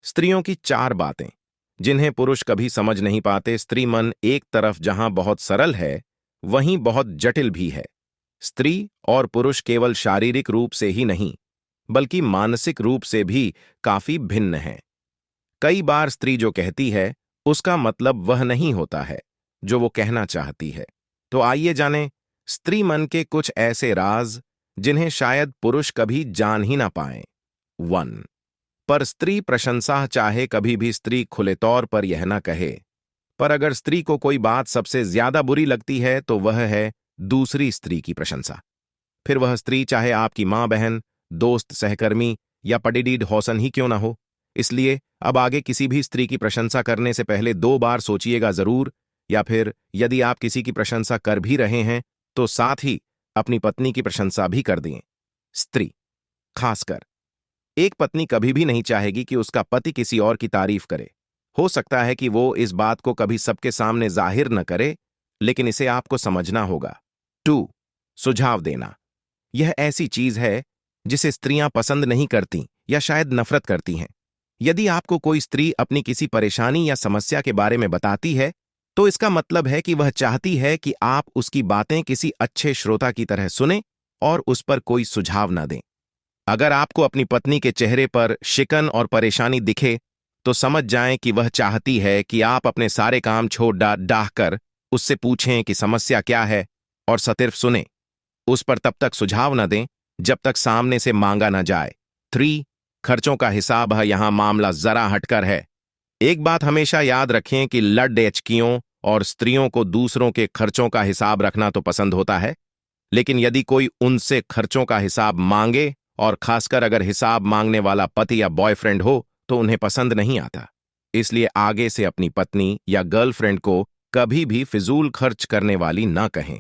स्त्रियों की 4 बातें जिन्हें पुरुष कभी समझ नहीं पाते। स्त्री मन एक तरफ जहां बहुत सरल है, वहीं बहुत जटिल भी है। स्त्री और पुरुष केवल शारीरिक रूप से ही नहीं, बल्कि मानसिक रूप से भी काफी भिन्न हैं। कई बार स्त्री जो कहती है, उसका मतलब वह नहीं होता है जो वो कहना चाहती है। तो आइए जानें स्त्री मन के कुछ ऐसे राज जिन्हें शायद पुरुष कभी जान ही ना पाएं। 1. पर स्त्री प्रशंसा। चाहे कभी भी स्त्री खुले तौर पर यह ना कहे, पर अगर स्त्री को कोई बात सबसे ज्यादा बुरी लगती है तो वह है दूसरी स्त्री की प्रशंसा। फिर वह स्त्री चाहे आपकी मां, बहन, दोस्त, सहकर्मी या पडिडीड हौसन ही क्यों ना हो। इसलिए अब आगे किसी भी स्त्री की प्रशंसा करने से पहले 2 बार सोचिएगा जरूर, या फिर यदि आप किसी की प्रशंसा कर भी रहे हैं तो साथ ही अपनी पत्नी की प्रशंसा भी कर दें। स्त्री, खासकर एक पत्नी, कभी भी नहीं चाहेगी कि उसका पति किसी और की तारीफ करे। हो सकता है कि वो इस बात को कभी सबके सामने जाहिर न करे, लेकिन इसे आपको समझना होगा। 2. सुझाव देना। यह ऐसी चीज है जिसे स्त्रियां पसंद नहीं करती या शायद नफरत करती हैं। यदि आपको कोई स्त्री अपनी किसी परेशानी या समस्या के बारे में बताती है, तो इसका मतलब है कि वह चाहती है कि आप उसकी बातें किसी अच्छे श्रोता की तरह सुनें और उस पर कोई सुझाव न दें। अगर आपको अपनी पत्नी के चेहरे पर शिकन और परेशानी दिखे, तो समझ जाएं कि वह चाहती है कि आप अपने सारे काम छोड़ डाह कर उससे पूछें कि समस्या क्या है और सिर्फ सुने। उस पर तब तक सुझाव न दें जब तक सामने से मांगा न जाए। 3. खर्चों का हिसाब है। यहां मामला जरा हटकर है। एक बात हमेशा याद रखें कि लड़कियों और स्त्रियों को दूसरों के खर्चों का हिसाब रखना तो पसंद होता है, लेकिन यदि कोई उनसे खर्चों का हिसाब मांगे, और खासकर अगर हिसाब मांगने वाला पति या बॉयफ्रेंड हो, तो उन्हें पसंद नहीं आता। इसलिए आगे से अपनी पत्नी या गर्लफ्रेंड को कभी भी फिजूल खर्च करने वाली ना कहें।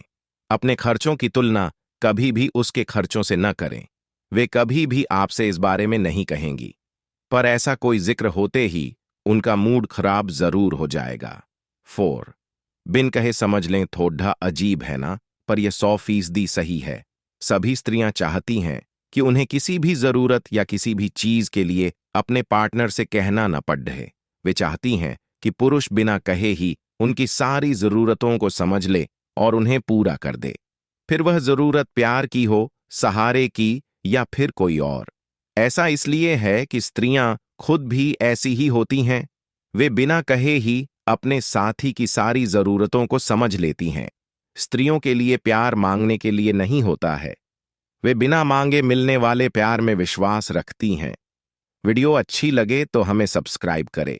अपने खर्चों की तुलना कभी भी उसके खर्चों से न करें। वे कभी भी आपसे इस बारे में नहीं कहेंगी, पर ऐसा कोई जिक्र होते ही उनका मूड खराब जरूर हो जाएगा। 4. बिन कहे समझ लें। थोड़ा अजीब है ना, पर यह 100% सही है। सभी स्त्रियां चाहती हैं कि उन्हें किसी भी जरूरत या किसी भी चीज के लिए अपने पार्टनर से कहना न पड़े। वे चाहती हैं कि पुरुष बिना कहे ही उनकी सारी जरूरतों को समझ ले और उन्हें पूरा कर दे। फिर वह जरूरत प्यार की हो, सहारे की या फिर कोई और। ऐसा इसलिए है कि स्त्रियां खुद भी ऐसी ही होती हैं। वे बिना कहे ही अपने साथी की सारी जरूरतों को समझ लेती हैं। स्त्रियों के लिए प्यार मांगने के लिए नहीं होता है। वे बिना मांगे मिलने वाले प्यार में विश्वास रखती हैं। वीडियो अच्छी लगे तो हमें सब्सक्राइब करें।